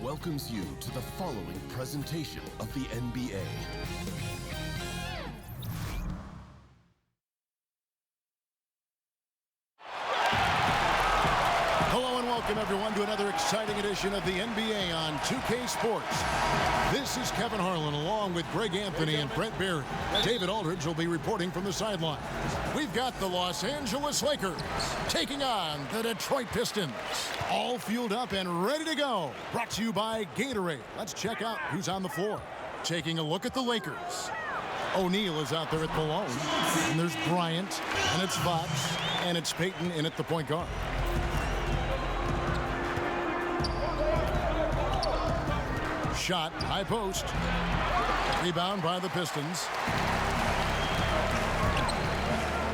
welcomes you to the following presentation of the NBA. Hello and welcome everyone to another exciting edition of the NBA on 2K Sports. This is Kevin Harlan along with Greg Anthony and Brent Barry. David Aldridge will be reporting from the sideline. We've got the Los Angeles Lakers taking on the Detroit Pistons. All fueled up and ready to go. Brought to you by Gatorade. Let's check out who's on the floor. Taking a look at the Lakers. O'Neal is out there at the lone. And there's Bryant, and it's Fox, and it's Payton in at the point guard. Shot, high post. Rebound by the Pistons.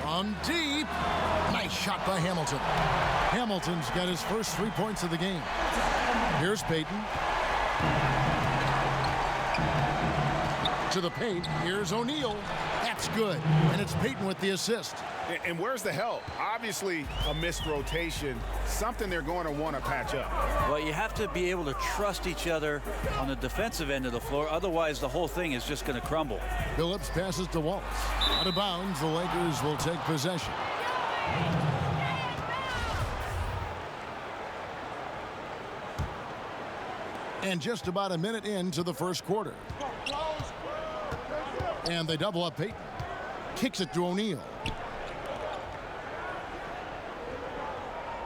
From deep. Nice shot by Hamilton. Hamilton's got his first 3 points of the game. Here's Payton. To the paint. Here's O'Neal. That's good. And it's Payton with the assist. And where's the help? Obviously, a missed rotation, something they're going to want to patch up. Well, you have to be able to trust each other on the defensive end of the floor. Otherwise, the whole thing is just going to crumble. Phillips passes to Wallace. Out of bounds, the Lakers will take possession. And just about a minute into the first quarter. And they double up Payton. Kicks it to O'Neal.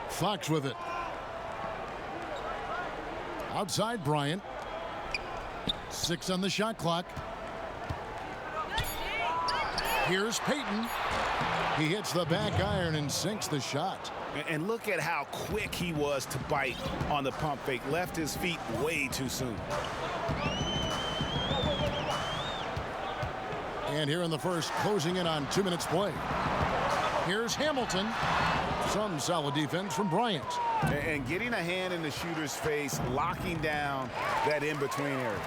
Fox with it. Outside Bryant. 6 on the shot clock. Here's Payton. He hits the back iron and sinks the shot. And look at how quick he was to bite on the pump fake. Left his feet way too soon. And here in the first, closing in on 2 minutes play. Here's Hamilton. Some solid defense from Bryant. And getting a hand in the shooter's face, locking down that in-between area.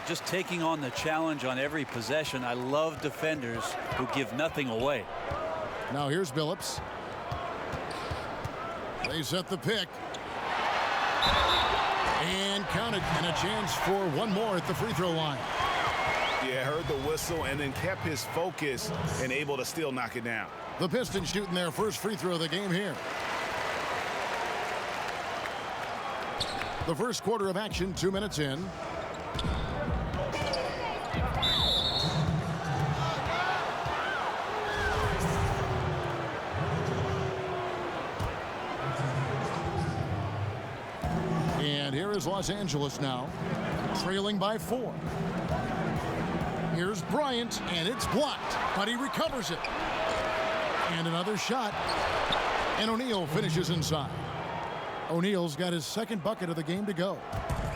Just taking on the challenge on every possession. I love defenders who give nothing away. Now here's Phillips. They set the pick. And counted. And a chance for one more at the free throw line. Yeah, heard the whistle and then kept his focus and able to still knock it down. The Pistons shooting their first free throw of the game here. The first quarter of action, 2 minutes in. And here is Los Angeles now, trailing by 4. Here's Bryant, and it's blocked, but he recovers it. And another shot, and O'Neal finishes inside. O'Neal's got his second bucket of the game to go.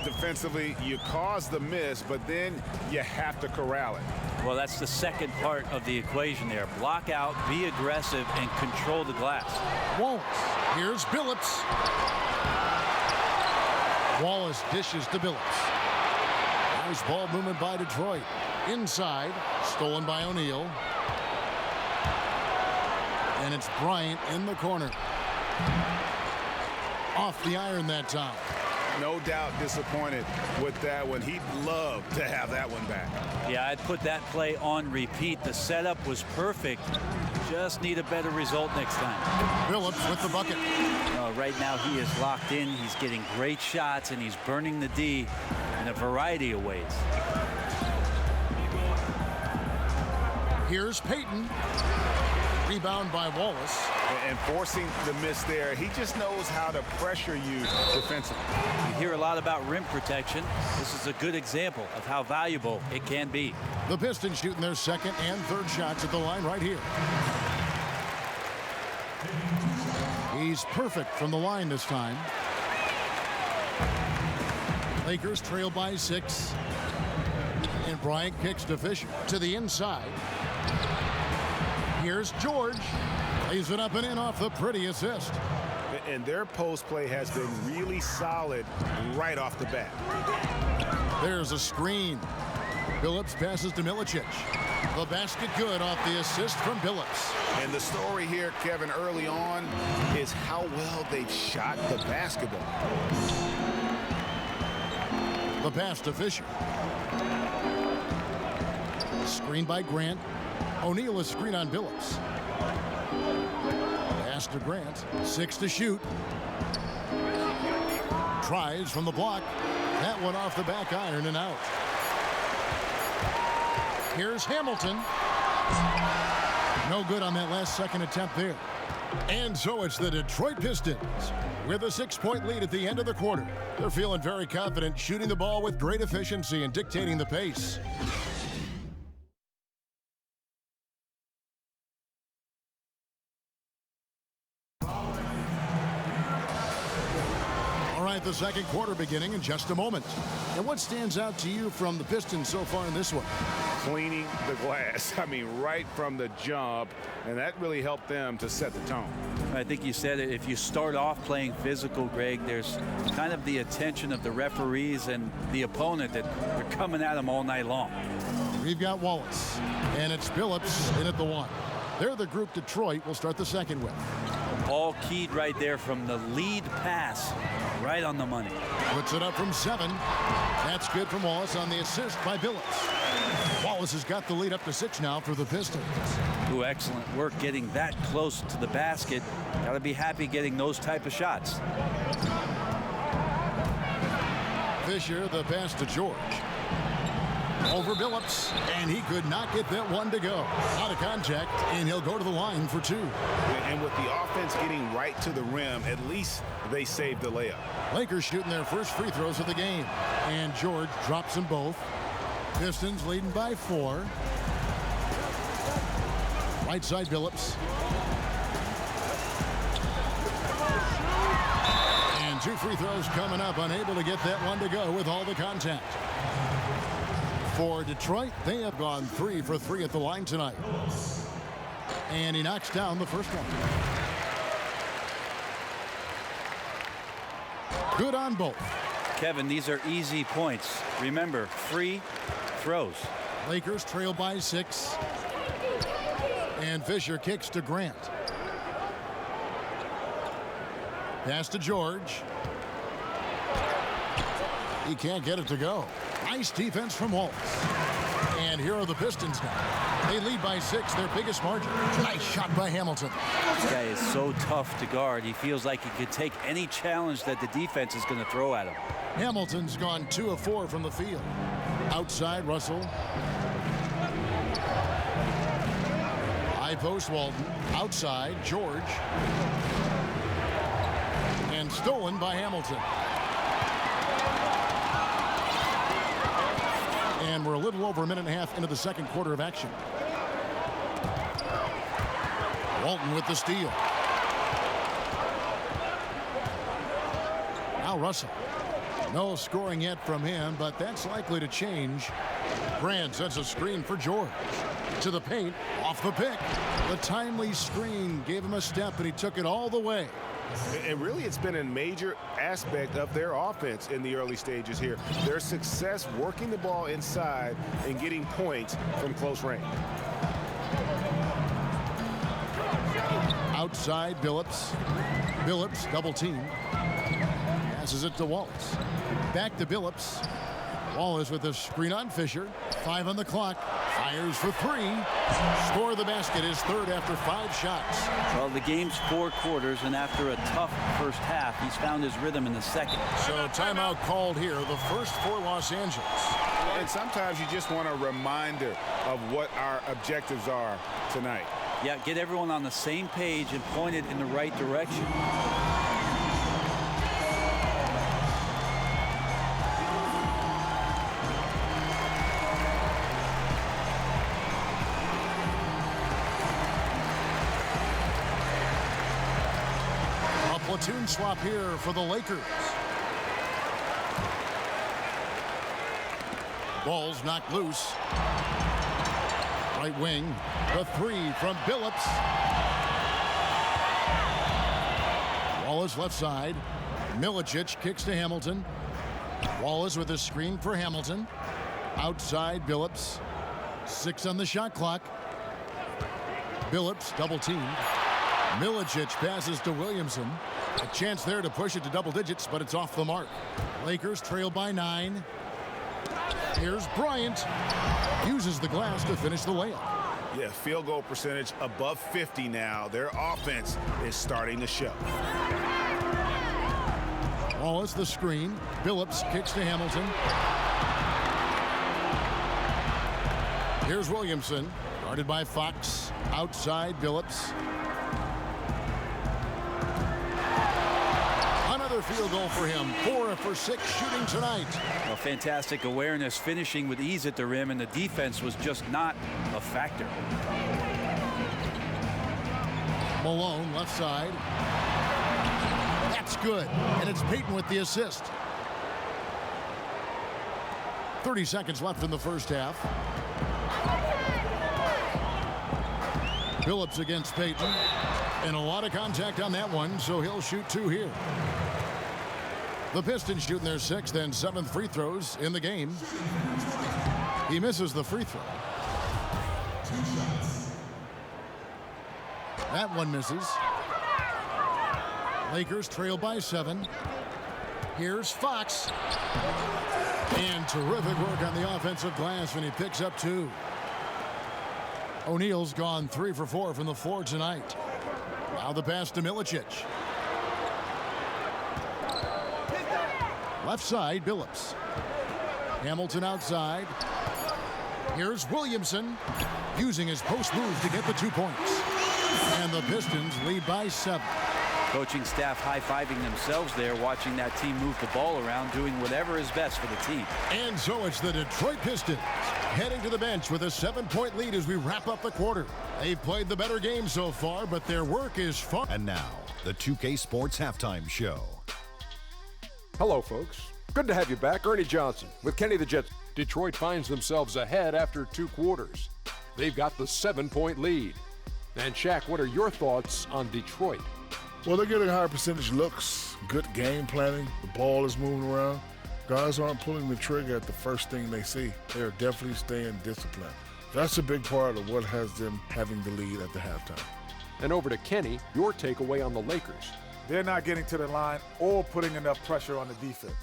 Defensively, you cause the miss, but then you have to corral it. Well, that's the second part of the equation there. Block out, be aggressive, and control the glass. Wallace. Here's Phillips. Wallace dishes to Phillips. Nice ball movement by Detroit. Inside, stolen by O'Neal. And it's Bryant in the corner. Off the iron that time. No doubt disappointed with that one. He'd love to have that one back. Yeah, I'd put that play on repeat. The setup was perfect. Just need a better result next time. Phillips with the bucket. Right now he is locked in. He's getting great shots, and he's burning the D in a variety of ways. Here's Payton. Rebound by Wallace. And forcing the miss there. He just knows how to pressure you defensively. You hear a lot about rim protection. This is a good example of how valuable it can be. The Pistons shooting their second and third shots at the line right here. He's perfect from the line this time. Lakers trail by 6. And Bryant kicks to Fisher to the inside. Here's George. Lays it up and in off the pretty assist. And their post play has been really solid right off the bat. There's a screen. Phillips passes to Milicic. The basket good off the assist from Phillips. And the story here, Kevin, early on is how well they've shot the basketball. The pass to Fisher. Screen by Grant. O'Neal is screen on Billups. Pass to Grant. 6 to shoot. Tries from the block. That one off the back iron and out. Here's Hamilton. No good on that last second attempt there. And so it's the Detroit Pistons with a 6-point lead at the end of the quarter. They're feeling very confident, shooting the ball with great efficiency and dictating the pace. The second quarter beginning in just a moment. And what stands out to you from the Pistons so far in this one? Cleaning the glass. I mean, right from the jump. And that really helped them to set the tone. I think you said it. If you start off playing physical, Greg, there's kind of the attention of the referees and the opponent that they're coming at them all night long. We've got Wallace. And it's Billups in at the 1. They're the group Detroit will start the second with. All keyed right there from the lead pass. Right on the money. Puts it up from 7. That's good from Wallace on the assist by Billups. Wallace has got the lead up to 6 now for the Pistons. Ooh, excellent work getting that close to the basket. Got to be happy getting those type of shots. Fisher, the pass to George. Over Billups, and he could not get that one to go. Out of contact, and he'll go to the line for 2. And with the offense getting right to the rim, at least they saved the layup. Lakers shooting their first free throws of the game. And George drops them both. Pistons leading by 4. Right side Billups. And 2 free throws coming up, unable to get that one to go with all the contact. For Detroit, they have gone 3 for 3 at the line tonight. And he knocks down the first one. Good on both. Kevin, these are easy points. Remember, free throws. Lakers trail by 6. And Fisher kicks to Grant. Pass to George. He can't get it to go. Nice defense from Wallace. And here are the Pistons now. They lead by 6, their biggest margin. Nice shot by Hamilton. This guy is so tough to guard. He feels like he could take any challenge that the defense is going to throw at him. Hamilton's gone 2 of 4 from the field. Outside Russell. High post Walton. Outside George. And stolen by Hamilton. And we're a little over a minute and a half into the second quarter of action. Walton with the steal. Now Russell. No scoring yet from him, but that's likely to change. Grant sets a screen for George. To the paint, off the pick. The timely screen gave him a step, and he took it all the way. And really, it's been a major aspect of their offense in the early stages here. Their success working the ball inside and getting points from close range. Outside Billups. Billups double team. Passes it to Wallace. Back to Billups. Wallace with a screen on Fisher. 5 on the clock. Fires for 3. Score the basket, his third after 5 shots. Well, the game's 4 quarters, and after a tough first half, he's found his rhythm in the second. So timeout called here, the first for Los Angeles. And sometimes you just want a reminder of what our objectives are tonight. Yeah, get everyone on the same page and point it in the right direction. Platoon swap here for the Lakers. Ball's knocked loose. Right wing. The 3 from Billups. Wallace left side. Milicic kicks to Hamilton. Wallace with a screen for Hamilton. Outside Billups. 6 on the shot clock. Billups double team. Milicic passes to Williamson. A chance there to push it to double digits, but it's off the mark. Lakers trail by 9. Here's Bryant. Uses the glass to finish the layup. Yeah, field goal percentage above 50 now. Their offense is starting to show. Wallace the screen. Billups kicks to Hamilton. Here's Williamson. Guarded by Fox. Outside Billups. Another field goal for him. 4 for 6 shooting tonight. A fantastic awareness, finishing with ease at the rim, and the defense was just not a factor. Malone left side. That's good. And it's Payton with the assist. 30 seconds left in the first half. Billups against Payton. And a lot of contact on that one, so he'll shoot 2 here. The Pistons shooting their 6th and 7th free throws in the game. He misses the free throw. That one misses. Lakers trail by 7. Here's Fox. And terrific work on the offensive glass when he picks up 2. O'Neal's gone 3 for 4 from the floor tonight. Now the pass to Milicic. Left side, Billups. Hamilton outside. Here's Williamson using his post move to get the 2 points. And the Pistons lead by 7. Coaching staff high-fiving themselves there, watching that team move the ball around, doing whatever is best for the team. And so it's the Detroit Pistons heading to the bench with a 7-point lead as we wrap up the quarter. They've played the better game so far, but their work is far. And now, the 2K Sports Halftime Show. Hello, folks. Good to have you back. Ernie Johnson with Kenny the Jet. Detroit finds themselves ahead after 2 quarters. They've got the 7-point lead. And Shaq, what are your thoughts on Detroit? Well, they're getting higher percentage looks, good game planning. The ball is moving around. Guys aren't pulling the trigger at the first thing they see. They are definitely staying disciplined. That's a big part of what has them having the lead at the halftime. And over to Kenny, your takeaway on the Lakers. They're not getting to the line or putting enough pressure on the defense.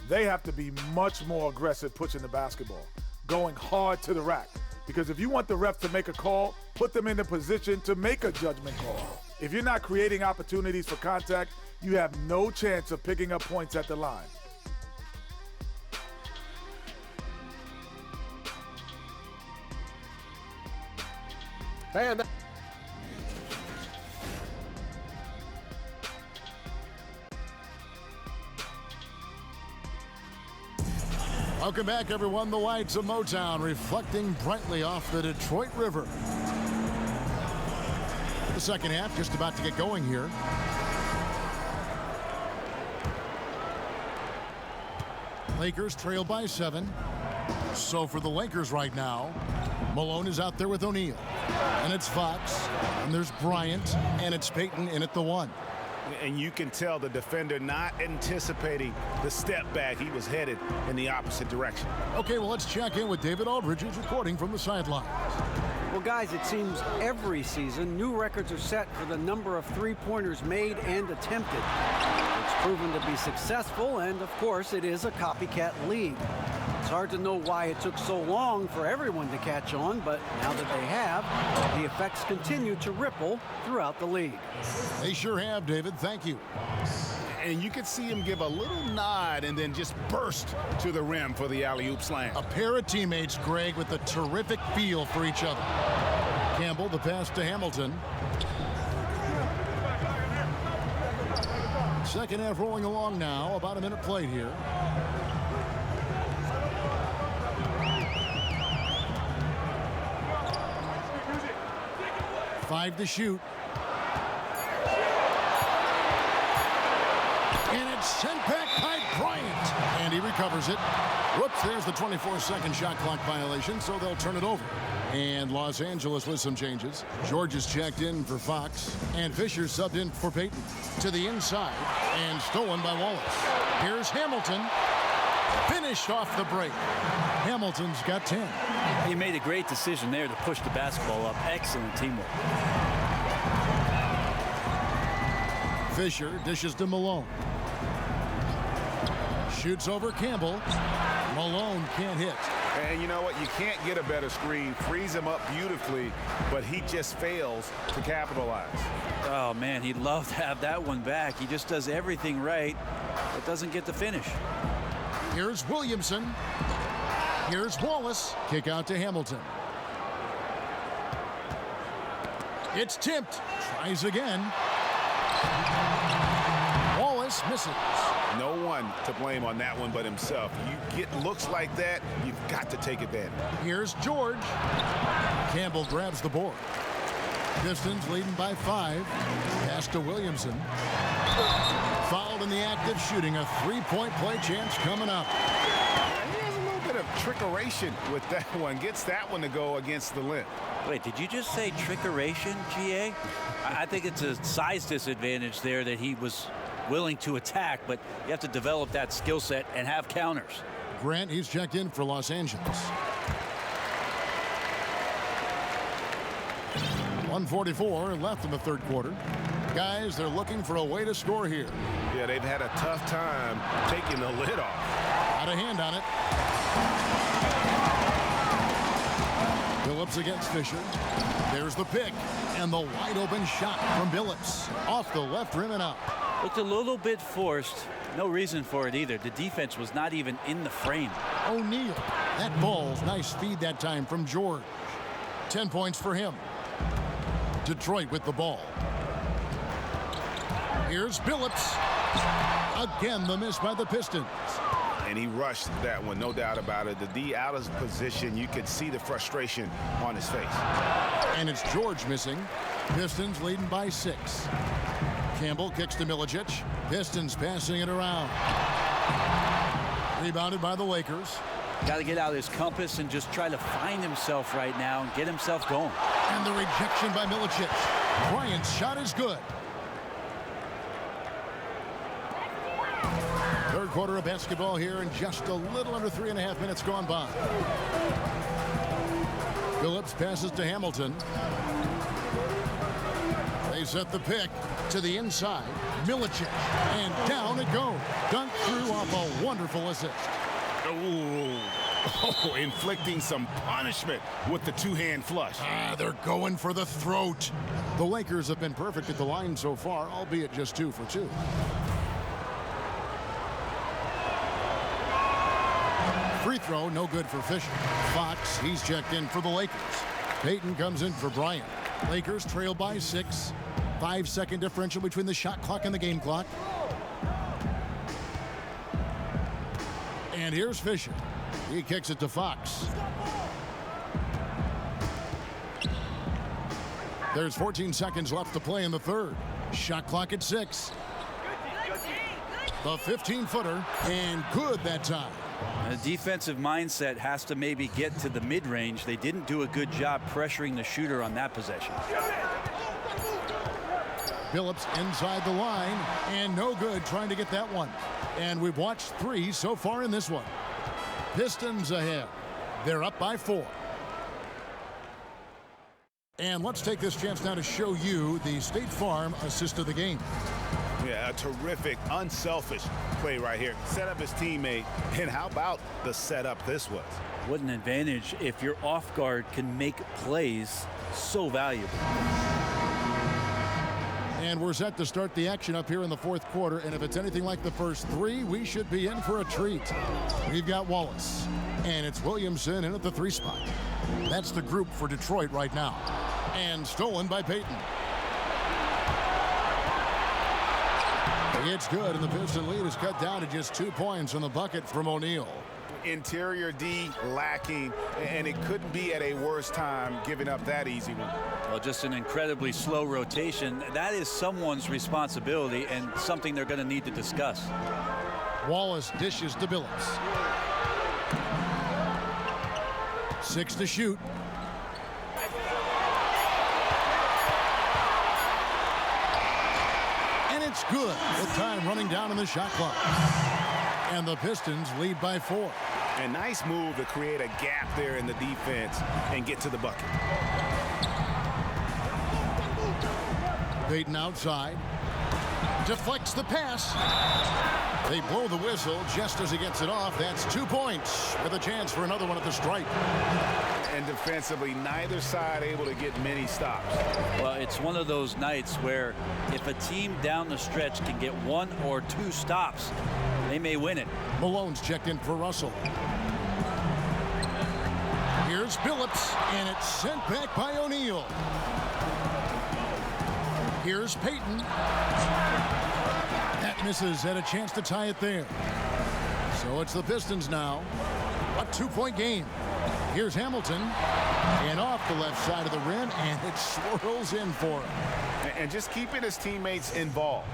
They have to be much more aggressive pushing the basketball, going hard to the rack. Because if you want the ref to make a call, put them in the position to make a judgment call. If you're not creating opportunities for contact, you have no chance of picking up points at the line. And Welcome back, everyone. The lights of Motown reflecting brightly off the Detroit River. The second half just about to get going here. Lakers trail by 7. So for the Lakers right now, Malone is out there with O'Neal. And it's Fox. And there's Bryant. And it's Payton in at the 1. And you can tell the defender not anticipating the step back. He was headed in the opposite direction. Okay, well, let's check in with David Aldridge, who's reporting from the sidelines. Well, guys, it seems every season new records are set for the number of three-pointers made and attempted. It's proven to be successful, and of course, it is a copycat league. It's hard to know why it took so long for everyone to catch on, but now that they have, the effects continue to ripple throughout the league. They sure have, David. Thank you. And you could see him give a little nod and then just burst to the rim for the alley-oop slam. A pair of teammates, Greg, with a terrific feel for each other. Campbell, the pass to Hamilton. Second half rolling along now. About a minute played here. Five to shoot. And it's sent back by Bryant. And he recovers it. Whoops, there's the 24-second shot clock violation, so they'll turn it over. And Los Angeles with some changes. George is checked in for Fox. And Fisher subbed in for Payton. To the inside. And stolen by Wallace. Here's Hamilton. Finished off the break. Hamilton's got 10. He made a great decision there to push the basketball up. Excellent teamwork. Fisher dishes to Malone. Shoots over Campbell. Malone can't hit. And you know what? You can't get a better screen. Frees him up beautifully, but he just fails to capitalize. Oh, man, he'd love to have that one back. He just does everything right, but doesn't get the finish. Here's Williamson. Here's Wallace. Kick out to Hamilton. It's tipped. Tries again. Wallace misses. No one to blame on that one but himself. You get looks like that, you've got to take advantage. Here's George. Campbell grabs the board. Pistons leading by 5. Pass to Williamson. Fouled in the act of shooting. A three-point play chance coming up. He has a little bit of trickeration with that one. Gets that one to go against the limb. Wait, did you just say trickeration, GA? I think it's a size disadvantage there that he was willing to attack, but you have to develop that skill set and have counters. Grant, he's checked in for Los Angeles. 1:44 left in the third quarter. Guys, they're looking for a way to score here. Yeah, they've had a tough time taking the lid off. Got a hand on it. Billups against Fisher. There's the pick and the wide open shot from Billups. Off the left rim and out. Looked a little bit forced. No reason for it either. The defense was not even in the frame. O'Neal. That ball's nice feed that time from George. 10 points for him. Detroit with the ball. Here's Billups. Again, the miss by the Pistons. And he rushed that one, no doubt about it. The D out of position, you could see the frustration on his face. And it's George missing. Pistons leading by 6. Campbell kicks to Milicic. Pistons passing it around. Rebounded by the Lakers. Got to get out his compass and just try to find himself right now and get himself going. And the rejection by Milicic. Bryant's shot is good. Third quarter of basketball here, and just a little under 3.5 minutes gone by. Billups passes to Hamilton. They set the pick to the inside. Milicic, and down it goes. Dunked through off a wonderful assist. Oh, inflicting some punishment with the two-hand flush. They're going for the throat. The Lakers have been perfect at the line so far, albeit just 2 for 2. Free throw, no good for Fisher. Fox, he's checked in for the Lakers. Payton comes in for Bryant. Lakers trail by 6. 5-second differential between the shot clock and the game clock. And here's Fisher. He kicks it to Fox. There's 14 seconds left to play in the third. Shot clock at 6. The 15-footer, and good that time. The defensive mindset has to maybe get to the mid-range. They didn't do a good job pressuring the shooter on that possession. Billups inside the line, and no good trying to get that one. And we've watched 3 so far in this one. Pistons ahead. They're up by 4. And let's take this chance now to show you the State Farm assist of the game. Yeah, a terrific, unselfish play right here. Set up his teammate, and how about the setup this was? What an advantage if your off guard can make plays so valuable. And we're set to start the action up here in the fourth quarter, and if it's anything like the first 3, we should be in for a treat. We've got Wallace, and it's Williamson in at the 3 spot. That's the group for Detroit right now. And stolen by Payton. It's good, and the Piston lead is cut down to just 2 points on the bucket from O'Neal. Interior D lacking, and it couldn't be at a worse time giving up that easy one. Well, just an incredibly slow rotation. That is someone's responsibility and something they're going to need to discuss. Wallace dishes to Billups. 6 to shoot. And it's good with time running down in the shot clock. And the Pistons lead by 4. A nice move to create a gap there in the defense and get to the bucket. Payton outside. Deflects the pass. They blow the whistle just as he gets it off. That's 2 points with a chance for another one at the stripe. And defensively, neither side able to get many stops. Well, it's one of those nights where if a team down the stretch can get 1 or 2 stops, they may win it. Malone's checked in for Russell. Here's Billups, and it's sent back by O'Neal. Here's Payton. That misses, had a chance to tie it there. So it's the Pistons now. A 2-point game. Here's Hamilton. And off the left side of the rim, and it swirls in for him. And just keeping his teammates involved.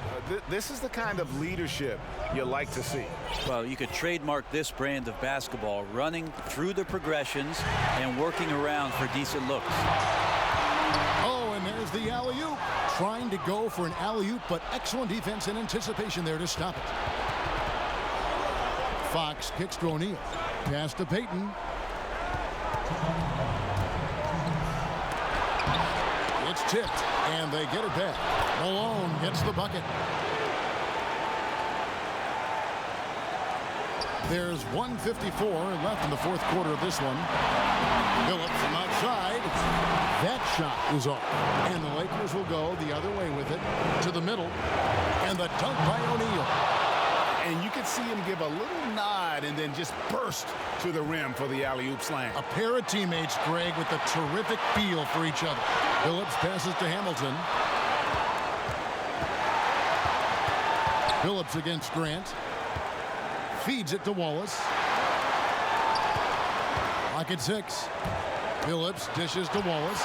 This is the kind of leadership you like to see. Well, you could trademark this brand of basketball, running through the progressions and working around for decent looks. Oh, and there's the alley-oop. Trying to go for an alley-oop, but excellent defense and anticipation there to stop it. Fox kicks to O'Neal. Pass to Payton. It's tipped, and they get it back. Malone gets the bucket. There's 1:54 left in the fourth quarter of this one. Phillips from outside. That shot is off. And the Lakers will go the other way with it to the middle. And the dunk by O'Neal. And you can see him give a little nod and then just burst to the rim for the alley-oop slam. A pair of teammates, Greg, with a terrific feel for each other. Phillips passes to Hamilton. Phillips against Grant. Feeds it to Wallace. Clock at 6. Phillips dishes to Wallace.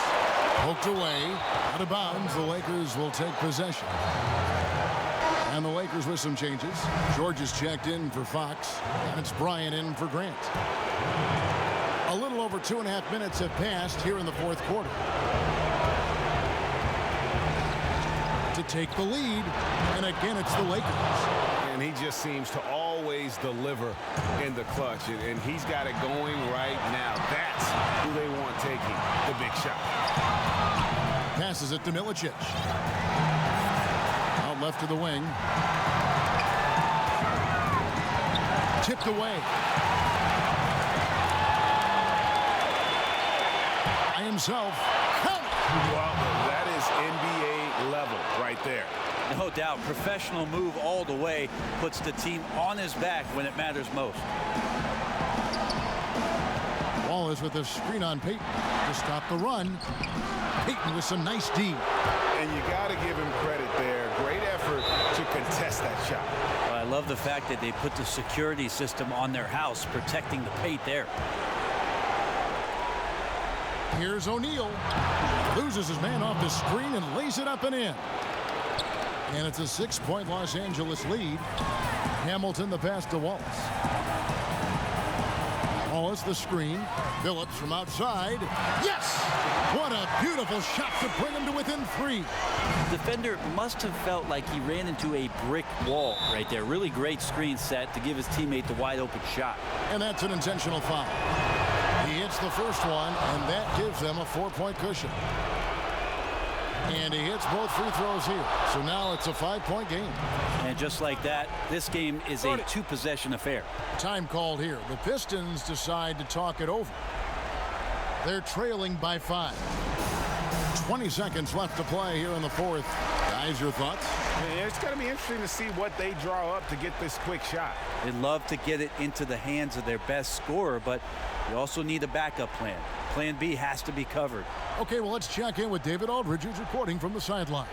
Poked away. Out of bounds. The Lakers will take possession. And the Lakers with some changes. George is checked in for Fox. And it's Bryant in for Grant. A little over 2.5 minutes have passed here in the fourth quarter. To take the lead. And again, it's the Lakers. And he just seems to always deliver in the clutch. And he's got it going right now. That's who they want taking the big shot. Passes it to Milicic. Out left to the wing. Tipped away. By himself. Well, that is NBA level right there. No doubt, professional move all the way, puts the team on his back when it matters most. Wallace with a screen on Payton to stop the run. Payton with some nice D. And you got to give him credit there. Great effort to contest that shot. Well, I love the fact that they put the security system on their house, protecting the paint there. Here's O'Neal. Loses his man off the screen and lays it up and in. And it's a 6-point Los Angeles lead. Hamilton the pass to Wallace. Wallace the screen. Phillips from outside. Yes! What a beautiful shot to bring him to within 3. The defender must have felt like he ran into a brick wall right there. Really great screen set to give his teammate the wide open shot. And that's an intentional foul. He hits the first one, and that gives them a 4-point cushion. And he hits both free throws here. So now it's a 5-point game. And just like that, this game is a 2-possession affair. Time called here. The Pistons decide to talk it over. They're trailing by 5. 20 seconds left to play here in the fourth. Guys, your thoughts? Yeah, it's going to be interesting to see what they draw up to get this quick shot. They'd love to get it into the hands of their best scorer, but you also need a backup plan. Plan B has to be covered. Okay, well, let's check in with David Aldridge, who's reporting from the sideline.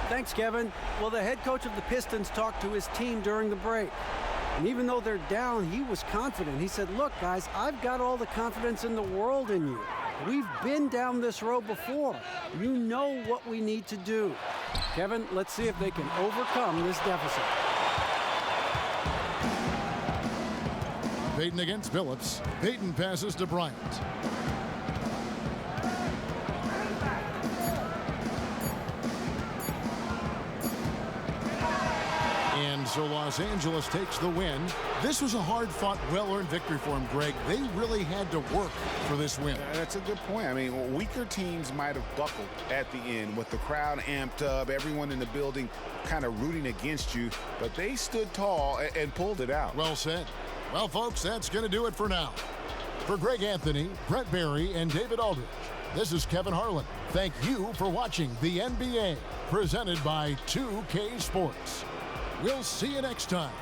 Thanks, Kevin. Well, the head coach of the Pistons talked to his team during the break. And even though they're down, he was confident. He said, look, guys, I've got all the confidence in the world in you. We've been down this road before. You know what we need to do. Kevin, let's see if they can overcome this deficit. Payton against Phillips. Payton passes to Bryant. And So Los Angeles takes the win. This was a hard-fought, well-earned victory for them, Greg. They really had to work for this win. That's a good point. I mean, weaker teams might have buckled at the end with the crowd amped up, everyone in the building kind of rooting against you, but they stood tall and pulled it out. Well said. Well, folks, that's going to do it for now. For Greg Anthony, Brett Barry, and David Aldridge, this is Kevin Harlan. Thank you for watching the NBA, presented by 2K Sports. We'll see you next time